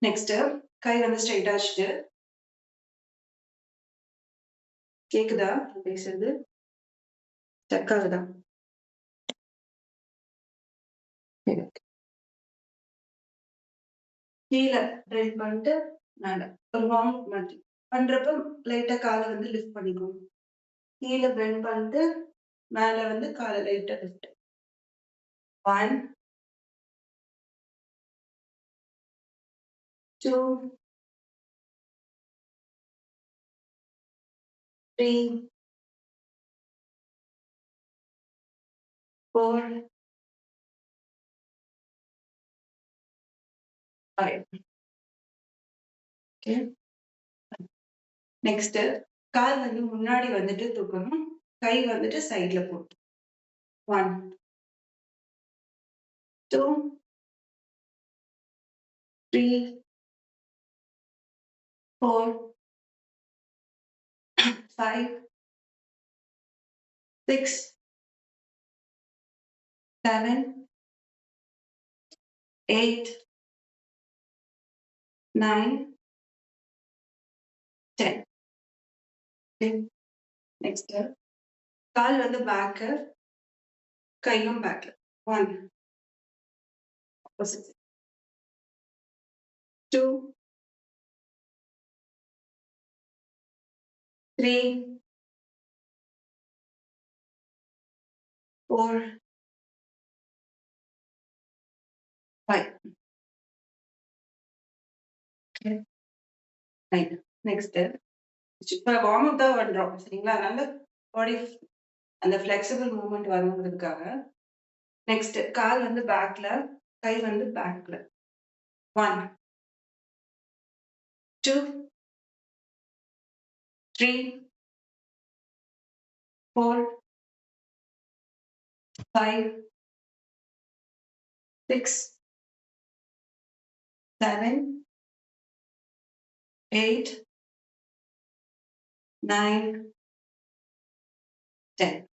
Next கை வந்து ஸ்ட்ரைட்டா வச்சுட்டு கேக்குதா பேசுறது ஸ்டக் ஆகுதா கீழே ட்ரெயின் பண்ணிட்டு மேல ஒரு வார்ம் மாதிரி பண்றப்ப லைட்டா காலை வந்து லிஃப்ட் பண்ணிக்கோங்க கீழே பெண்ட் பண்ணிட்டு மேல வந்து காலை லைட்டா லிஃப்ட் 1 2 3 4 5 ஓகே நெக்ஸ்ட் கால் வந்து முன்னாடி வந்துட்டு தூக்கணும் கை வந்துட்டு சைடுல போட்டு 1 2 3 4 5 6 7 8 9 10 okay next கால் வந்து பேக் கையும் back 1 opposite 2 3 4 5 okay right next இப்ப வார்ம் அப் தான் பண்றோம் சரிங்களா அதனால பாடி அந்த ஃபிளெக்சிபிள் மூவ்மெண்ட் வரணுங்கிறதுக்காக நெக்ஸ்ட் கால் வந்து பேக்ல கை வந்து பேக்ல 1 2 3 4 5 6 7 8 9 10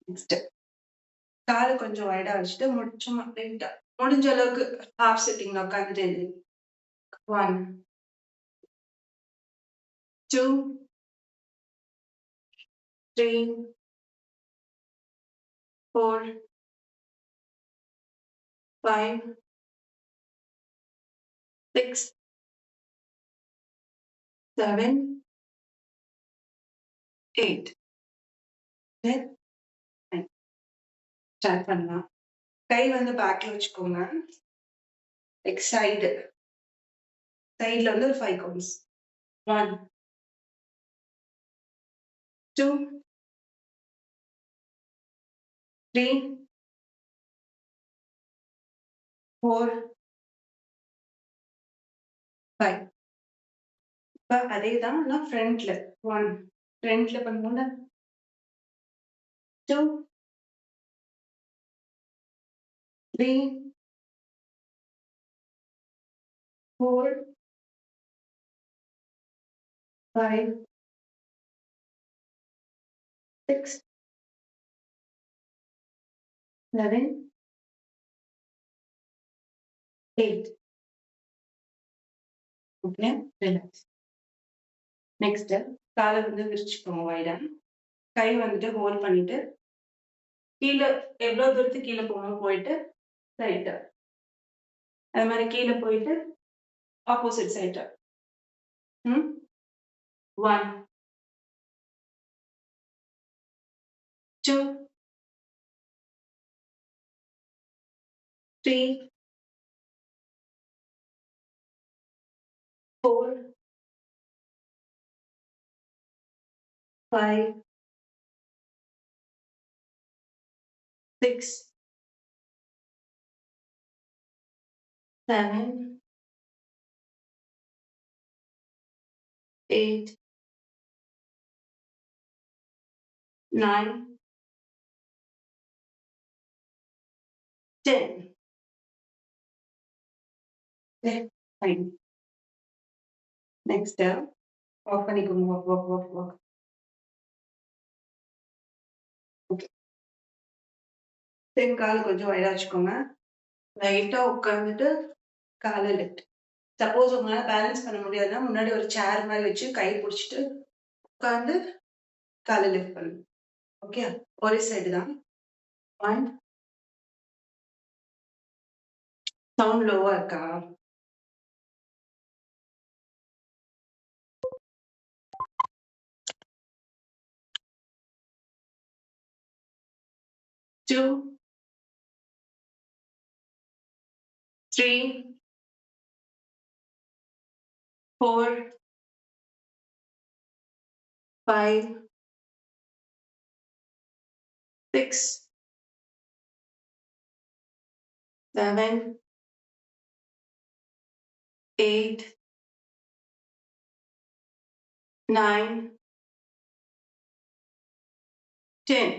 நெக்ஸ்ட் காலை கொஞ்சம் வைடா வச்சுட்டு சும்மா லைட்டா முடிஞ்ச அளவுக்கு ஹாஃப் சிட்டிங்ல உட்காந்துட்டு 1 2 3 4 5 6 7 8 ஸ்டார்ட் பண்ணலாம் கை வந்து பேக்ல வச்சுக்கோங்க லைக் சைடுல வந்து ஒரு 5 கவுண்ட்ஸ் 1 2 3 4 5 இப்ப அதே தான் நான் ஃப்ரண்ட்ல 1 ஃப்ரண்ட்ல பண்ணும்போது 2 3 4 5 6 7 8 ஓகே ரிலாக்ஸ் நெக்ஸ்ட் காலை வந்து விரிச்சுக்கோங்க வைடா கை வந்துட்டு ஹோல்ட் பண்ணிட்டு கீழே எவ்வளவு தூரத்துக்கு கீழே போகணும் போயிட்டு ரைட்டு அது மாதிரி கீழே போயிட்டு opposite side 1 2 3 4 5 6 7 8 9 10 okay fine next of பண்ணிக்கோங்க walk ஓகே தென் கால் கொஞ்சம் வைடா வச்சுக்கோங்க லைட்டா உட்கார்ந்துட்டு கால லிஃப்ட். சப்போஸ் உங்களால பேலன்ஸ் பண்ண முடியாதுன்னா, முன்னாடி ஒரு சேர் மாரி வச்சு கை புடிச்சுட்டு உட்கார்ந்து கால லிஃப்ட் பண்ணுங்க. ஓகே. ஒரே சைடு தான். 1 சவுண்ட் லோவா இருக்கா? Two, 3, 4, 5, 6, 7, 8, 9, 10.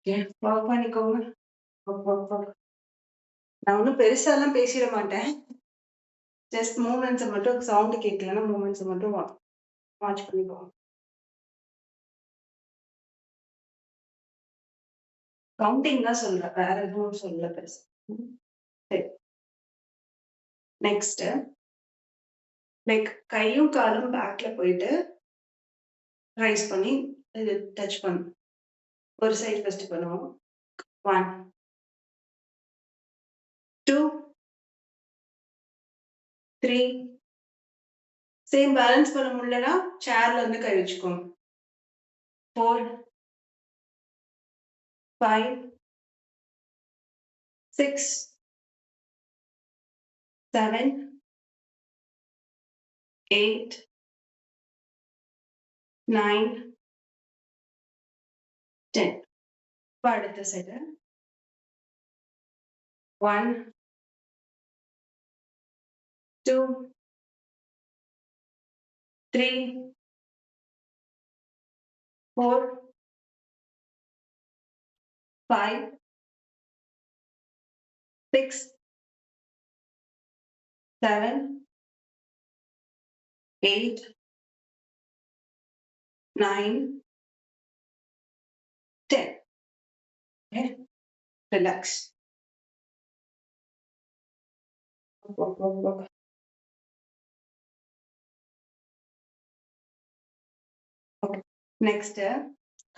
ஓகே. ஒர்க் பண்ணிக்கோங்க. ஒர்க். நான் ஒண்ணும் பெருசாலாம் பேசிற மாட்டேன். ஜஸ்ட் மூவ்மெண்ட்ஸ மட்டும் சவுண்ட் கேட்கலன்னா மூவ்மெண்ட்ஸ மட்டும் வாட்ச் பண்ணிக்கோங்க. கவுண்டிங் தான் சொல்றேன். வேற எதுவும் சொல்லல பெருசா. சரி. நெக்ஸ்ட் லைக் கையும் காலும் பேக்ல போயிட்டு ரைஸ் பண்ணி இது டச் பண்ணும். ஒரு சைடு ஃபர்ஸ்ட் பண்ணுவோம். 1, 2, 3. சேம் பேலன்ஸ் பண்ண முடியலன்னா சேர்ல இருந்து கை வச்சுக்கோங்க. 4, 5, 6, 7, 8, 9, 10. இப்போ அடுத்த side 1, 2, 3, 4, 5, 6, 7, 8, 9, 10. Okay. Relax. Work. Okay. Next,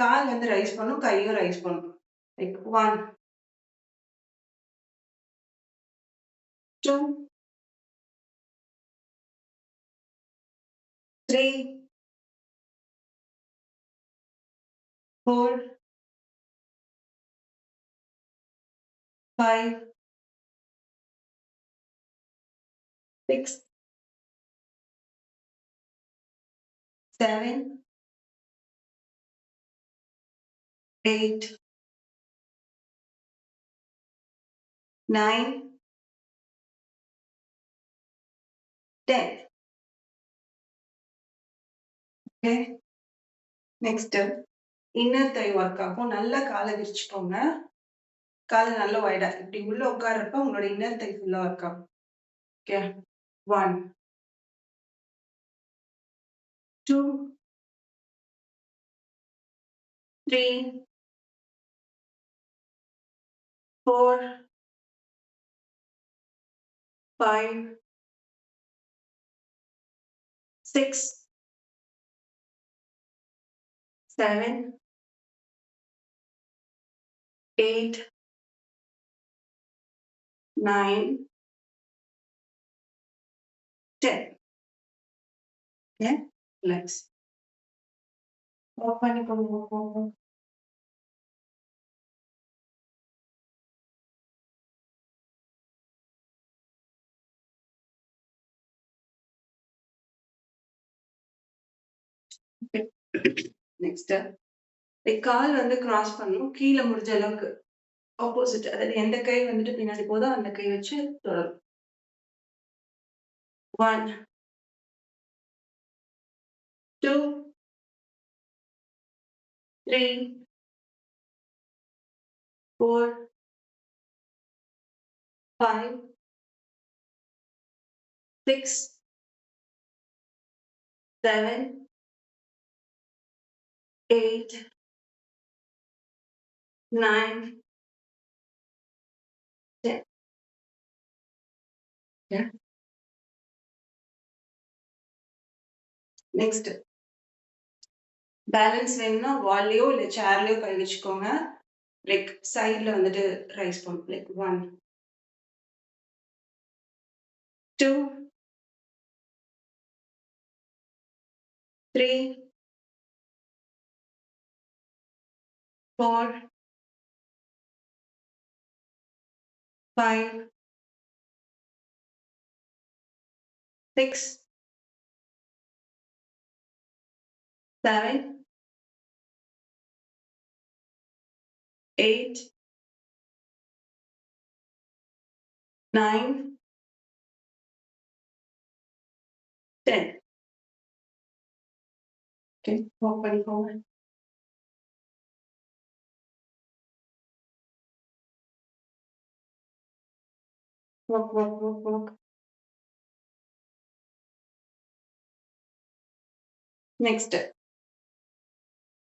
கால் வந்து ரைஸ் பண்ணும், கையும் ரைஸ் பண்ணும். Like 1, 2, 3, 4, 5, 6, 7, 8, 9, 10. Okay. Next, இன்னர் தை ஒர்க் ஆகும். நல்லா காலை விரிச்சுக்கோங்க. காலை நல்லா வைடா இப்படி உள்ள உட்கார்றப்ப உங்களோட இன்னர் தை ஃபுல்லா ஒர்க் ஆகும். ஓகே. 1, 2, 3, 4, 5, 6, 7, 8, 9, 10. Okay. Relax. Work பண்ணிக்கோங்க. நெக்ஸ்ட் கால் வந்து கிராஸ் பண்ணணும். கீழே முடிஞ்ச அளவுக்கு ஆப்போசிட், அதாவது எந்த கை வந்துட்டு பின்னாடி போதோ அந்த கை வச்சு தொடரும். 1, 2, 3, 4, 5, 6, 7, 8, 9, 10. Yeah. நெக்ஸ்ட் பேலன்ஸ் வேணும்னா வால்லயோ இல்ல சேர்லயோ கை வச்சுக்கோங்க. லைக் சைடுல வந்துட்டு ரைஸ் பண்ணும். லைக் 1, 2, 3, 4, 5, 6, 7, 8, 9, 10. ஓகே, வாக் பண்ணிக்கோங்க. Walk walk walk walk. Next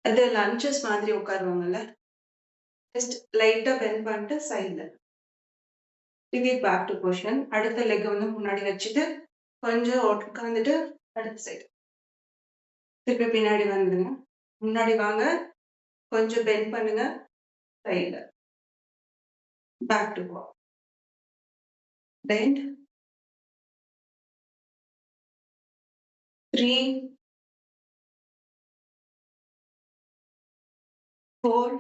அது லஞ்சஸ் மாதிரி உட்காருவாங்கல்ல, ஜஸ்ட் லைட்டா பெண்ட் பண்ணிட்டு சைடுல ரிப்பீட் பேக் டு பொசிஷன். அடுத்த லெக் வந்து முன்னாடி வச்சுட்டு கொஞ்சம் உட்காந்துட்டு அடுத்த சைடு திருப்பி பின்னாடி வந்துடுங்க. முன்னாடி வாங்க, கொஞ்சம் பெண்ட் பண்ணுங்க, சைடுல back to walk, bend 3, 4,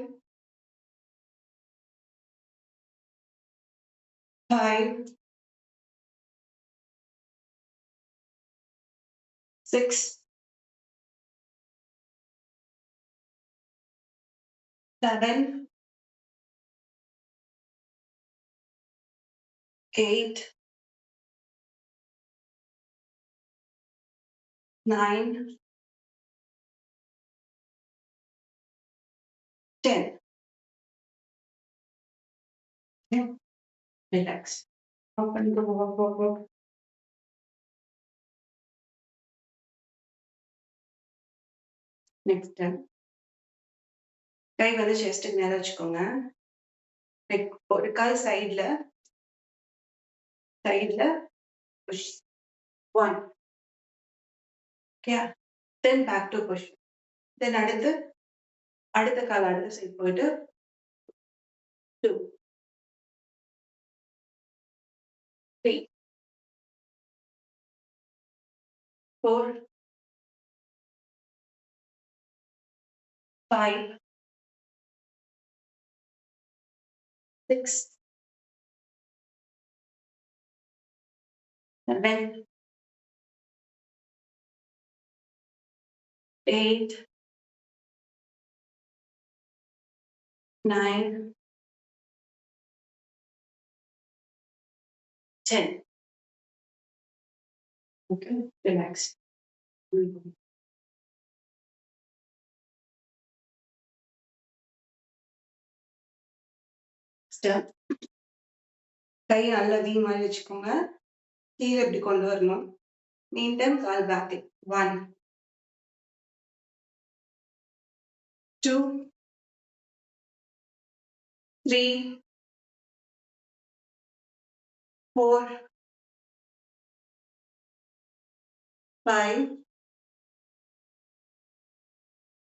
5, 6, 7, 8, 9, 10. Okay. Relax. Up and go, walk, walk, walk. Next time. கை வந்து செஸ்ட்டுக்கு நேரா வச்சுக்கோங்க. லைக் ஒரு கால் சைடுல push 1. Okay, then back to push. Then அடுத்த கால் அடுத்த சைடு போயிட்டு 2, 3, 4, 5, 6, 7, 8, 9, 10. Okay, relax. Step. கை நல்லா வி மாதிரி வச்சுக்கோங்க. கீழே இப்படி கொண்டு வரணும். Mean time call back. 1, 2, 3, 4, 5,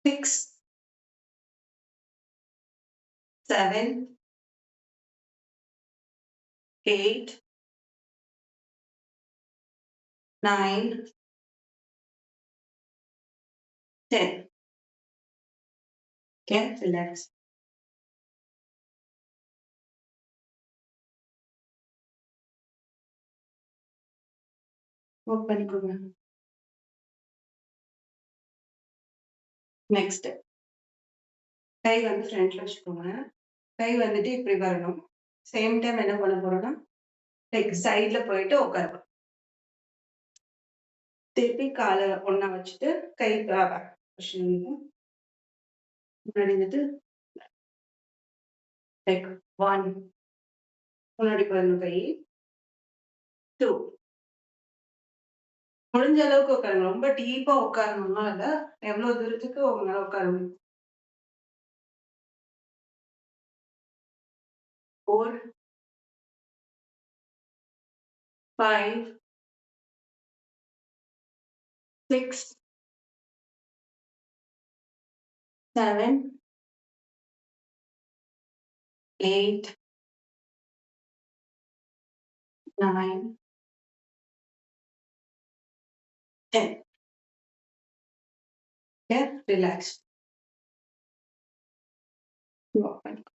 6, 7, 8, 9, 10. Okay, relax. Work பண்ணிக்கோங்க. நெக்ஸ்ட் கை வந்து ஃப்ரண்ட்ல வச்சுக்கோங்க. கை வந்துட்டு இப்படி வரணும். சேம் டைம் என்ன பண்ண போறோம்னா லைக் சைடுல போயிட்டு உட்காருவோம். திருப்பி காலை ஒண்ணா வச்சுட்டு கை முன்னாடி வந்துட்டு லைக் 1 முன்னாடி போயிடணும் கை. 2 முடிஞ்ச அளவுக்கு உட்காருங்க. ரொம்ப டீப்பா உட்காரணும்னா இல்ல, எவ்வளவு தூரத்துக்கு உங்களால உட்கார முடியும். 4, 5, 6, 7, 8, 9, 10. Okay, relax. Walk பண்ணிக்கோ.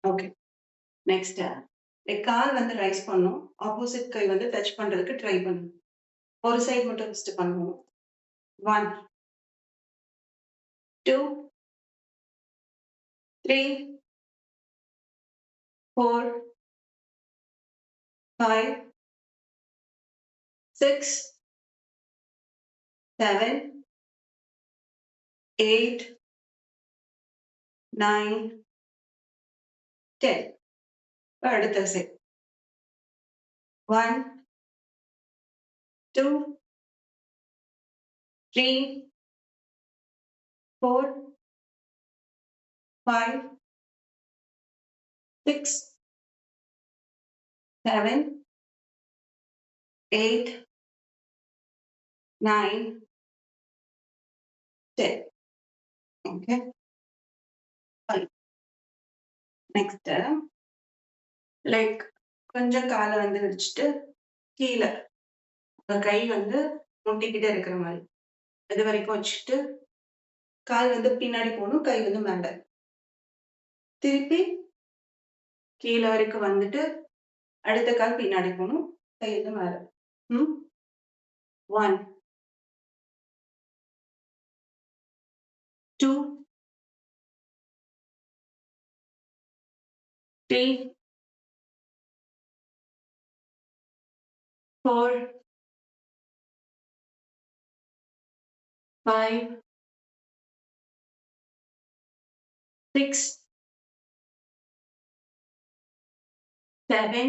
ஓகே, நெக்ஸ்ட் கால் வந்து ரைஸ் பண்ணும். ஆப்போசிட் கை வந்து டச் பண்றதுக்கு ட்ரை பண்ணும். ஒரு சைடு மட்டும் ஃபர்ஸ்ட் பண்ணுவோம். 1, 2, 3, 4, 5, 6, 7, 8, 9, 10. இப்போ அடுத்த சைடு 1, 2, 3, 4, 5, 6, 7, 8, 9, 10. ஓகே, நெக்ஸ்ட் லைக் கொஞ்சம் காலை வந்து விரிச்சிட்டு கீழே கை வந்து முட்டிக்கிட்டே இருக்கிற மாதிரி இது வரைக்கும் வச்சுட்டு கால் வந்து பின்னாடி போகணும், கை வந்து மேல. திருப்பி கீழே வரைக்கும் வந்துட்டு அடுத்த கால் பின்னாடி போகணும், கை வந்து மேல. 1, 2, 3, 4, 5, 6, 7,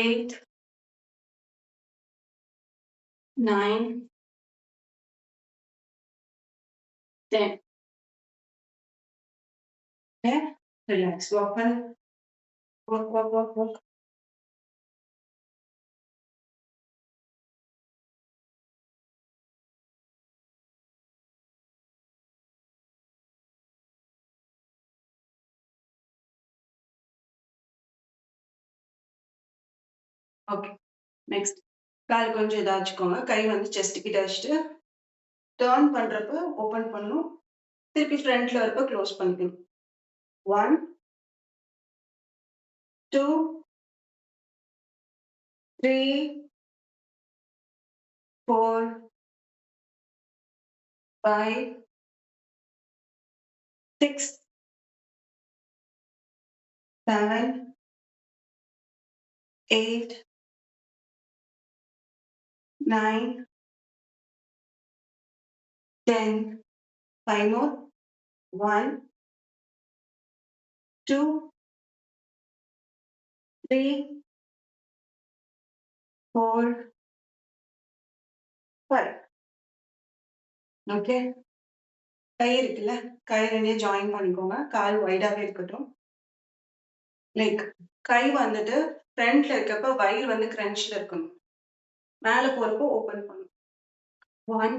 8, 9, 10. Okay, relax. Walk பண்ணு. Walk, walk, walk, walk. Okay, next call கொஞ்சம் இதா வச்சுக்கோங்க. கை வந்து செஸ்ட் கிட்ட வச்சுட்டு டர்ன் பண்றப்ப ஓபன் பண்ணணும். திருப்பி ஃப்ரண்ட்ல வரப்ப க்ளோஸ் பண்ணிக்கணும். 1, 2, 3, 4, 5, 6, 7, 8, 9, 10. 5 more. 1, 2, 3, 4, 5. ஓகே, கை இருக்குல்ல, கை ரெண்டையும் ஜாயின் பண்ணிக்கோங்க. கால் வைடாவே இருக்கட்டும். லைக் கை வந்துட்டு ஃப்ரண்ட்ல இருக்கப்ப வயிறு வந்து கிரன்ச்ல இருக்கணும். மேல போறப்போ ஓபன் பண்ணணும். 1,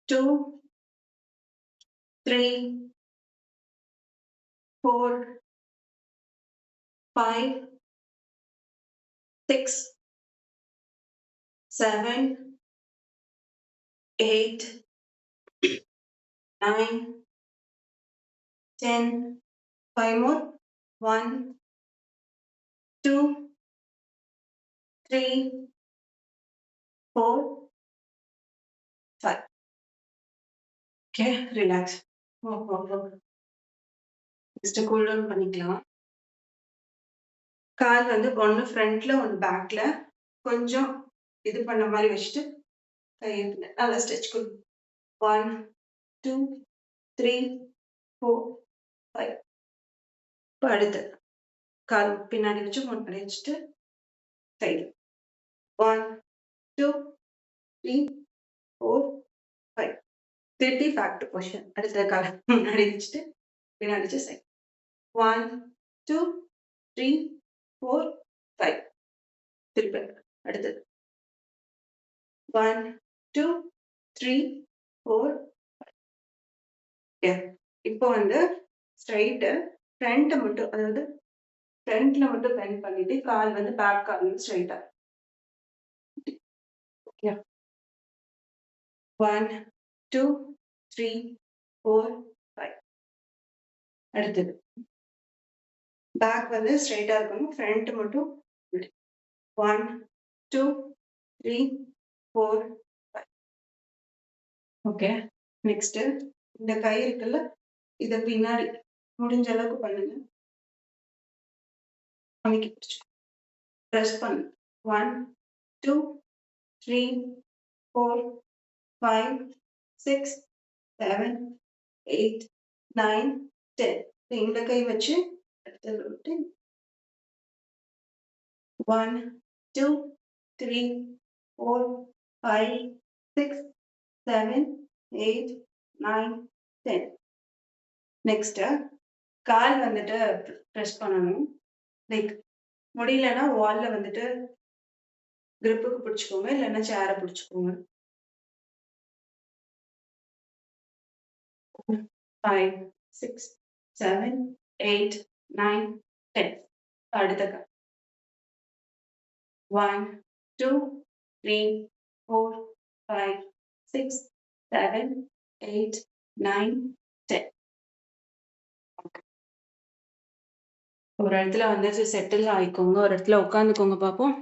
2, 3, 4, 5, 6, 7, 8, 9, 10. 5 more. 1, 2, 3, 4, 5. Okay, relax. Just cool down பண்ணிக்கலாம். கால் வந்து ஒன்னு ஃப்ரண்ட்ல ஒன்னு பேக்ல கொஞ்சம் இது பண்ண மாதிரி வச்சுட்டு கையை நல்லா ஸ்ட்ரெச் கொடு. 1, 2, 3, 4, 5. இப்போ அடுத்து கால் பின்னாடி வச்சு முன்னாடி வச்சுட்டு சைடு 1, 2, 3, 4, 5. திருப்பி பேக் டு பொசிஷன். அடுத்த கால முன்னாடி வச்சுட்டு பின்னாடி வச்சு சைட். 1 2 3 4 5. திருப்பி அடுத்தது 1 2 3 4 ஓகே. இப்போ வந்து ஸ்ட்ரைட் ஃப்ரண்ட் மட்டும், அதாவது ஃப்ரண்ட்ல மட்டும் பெண்ட் பண்ணிட்டு கால் வந்து பேக் கால் வந்து ஸ்ட்ரைட்டா. ஓகே. 1 2 3 4 5. அடுத்தது பேக் வந்து ஸ்ட்ரைட்டா இருக்கணும், ஃப்ரண்ட் மட்டும் 1 2 3 4 5. ஓகே. நெக்ஸ்ட் இந்த கை இருக்குல்ல, இத பின்னாடி முடிஞ்ச அளவுக்கு பண்ணுங்க. அமைக்கி பிடிச்சு பிரஸ் பண்ணு. 1 2 3 4 5 6 7 8 9 10. இந்த கை வச்சு அடுத்தது விட்டு 1 2 3 4 5 6 7 8 9 10. நெக்ஸ்ட் கால் வந்துட்டு பிரஸ் பண்ணணும். லைக் முடியலன்னா வால்ல வந்துட்டு கிரிப்புக்கு பிடிச்சுக்கோங்க, இல்லைன்னா சேரை பிடிச்சுக்கோங்க. 5 6 7 8 9 10. அடுத்த கால் 1 2 3 4 5 6 7 8 9 10. ஒரு இடத்துல வந்து செட்டில் ஆயிக்கோங்க, ஒரு இடத்துல உட்காந்துக்கோங்க பாப்போம்.